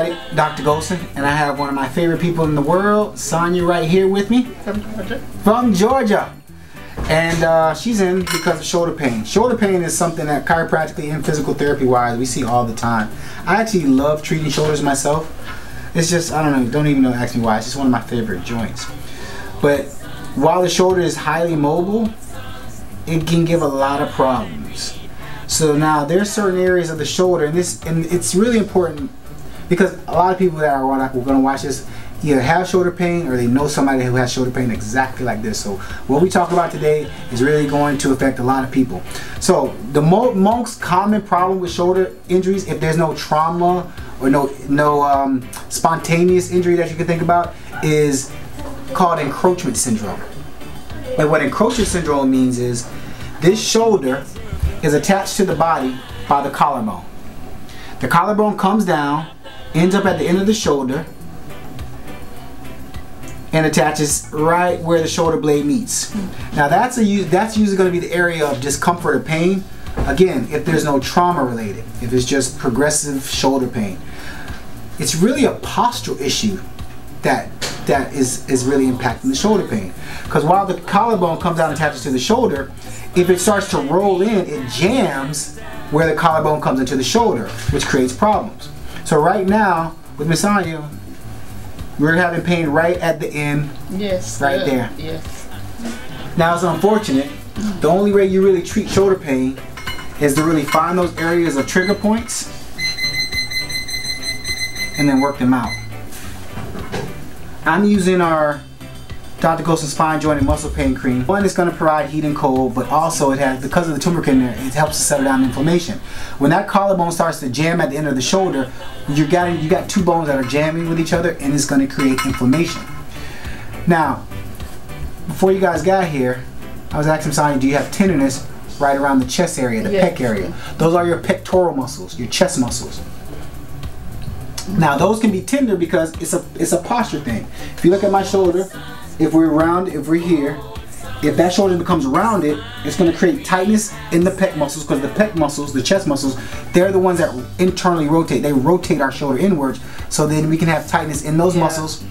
everybody, Dr. Goldson, and I have one of my favorite people in the world, Sonia, right here with me. From Georgia. And she's in because of shoulder pain. Shoulder pain is something that chiropractically and physical therapy wise we see all the time. I actually love treating shoulders myself. It's just, I don't know, don't even know, ask me why. It's just one of my favorite joints. But while the shoulder is highly mobile, it can give a lot of problems. So now there's certain areas of the shoulder, and it's really important because a lot of people that are going to watch this either have shoulder pain or they know somebody who has shoulder pain exactly like this. So what we talk about today is really going to affect a lot of people. So the most common problem with shoulder injuries, if there's no trauma or no spontaneous injury that you can think about, is called encroachment syndrome. And what encroachment syndrome means is this shoulder is attached to the body by the collarbone. The collarbone comes down, ends up at the end of the shoulder, and attaches right where the shoulder blade meets. Now that's usually going to be the area of discomfort or pain. Again, if there's no trauma related, if it's just progressive shoulder pain. It's really a postural issue that is really impacting the shoulder pain. Because while the collarbone comes out and attaches to the shoulder, if it starts to roll in, it jams where the collarbone comes into the shoulder, which creates problems. So right now, with Miss Sonia, we're having pain right at the end, yes, right there. Yes. Now it's unfortunate. The only way you really treat shoulder pain is to really find those areas of trigger points and then work them out. I'm using our Dr. Goldson Spine Joint and Muscle Pain Cream. One is going to provide heat and cold, but also it has, because of the turmeric in there, it helps to settle down inflammation. When that collarbone starts to jam at the end of the shoulder, you got two bones that are jamming with each other, and it's going to create inflammation. Now, before you guys got here, I was asking Sonia, do you have tenderness right around the chest area, the pec area? Those are your pectoral muscles, your chest muscles. Now those can be tender because it's a posture thing. If you look at my shoulder, if we're here, if that shoulder becomes rounded, it's going to create tightness in the pec muscles, because the pec muscles, the chest muscles, they're the ones that internally rotate. They rotate our shoulder inwards, so then we can have tightness in those muscles.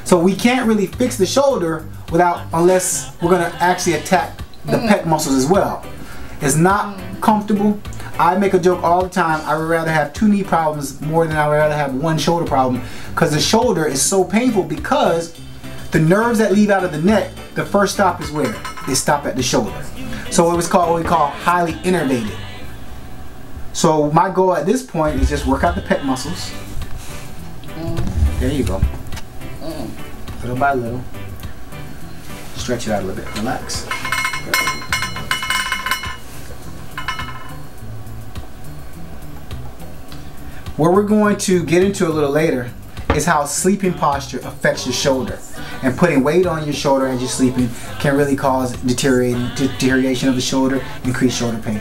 So we can't really fix the shoulder unless we're going to actually attack the pec muscles as well. It's not comfortable. I make a joke all the time. I would rather have 2 knee problems more than I would rather have 1 shoulder problem, because the shoulder is so painful, because the nerves that leave out of the neck, the first stop is where? They stop at the shoulder. So what we call highly innervated. So my goal at this point is just work out the pec muscles. There you go. Little by little. Stretch it out a little bit. Relax. What we're going to get into a little later is how sleeping posture affects your shoulder. And putting weight on your shoulder as you're sleeping can really cause deterioration of the shoulder, increased shoulder pain.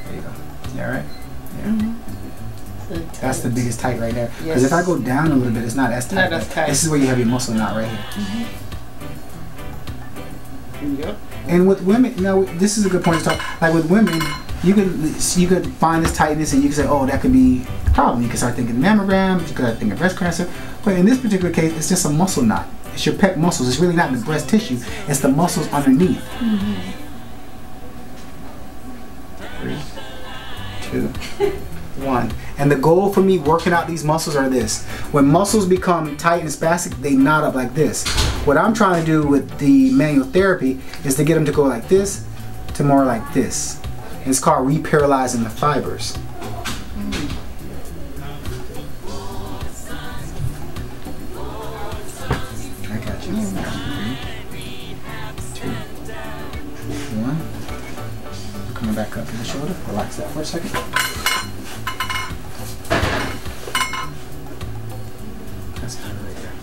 There you go. You alright? Yeah. That's the biggest tight right there. Because if I go down a little bit, it's not as tight. This is where you have your muscle knot right here. Yep. And with women, this is a good point to talk. Like with women, you could find this tightness and you can say, oh, that could be a problem. You can start thinking mammograms, you could start thinking breast cancer. But in this particular case, it's just a muscle knot. It's your pec muscles. It's really not the breast tissue. It's the muscles underneath. 3, 2, 1. And the goal for me working out these muscles are this. When muscles become tight and spastic, they knot up like this. What I'm trying to do with the manual therapy is to get them to go like this to more like this. And it's called reparalyzing the fibers. I got you. 3, 2, 1. Coming back up to the shoulder. Relax that for a second. That's kind of right there.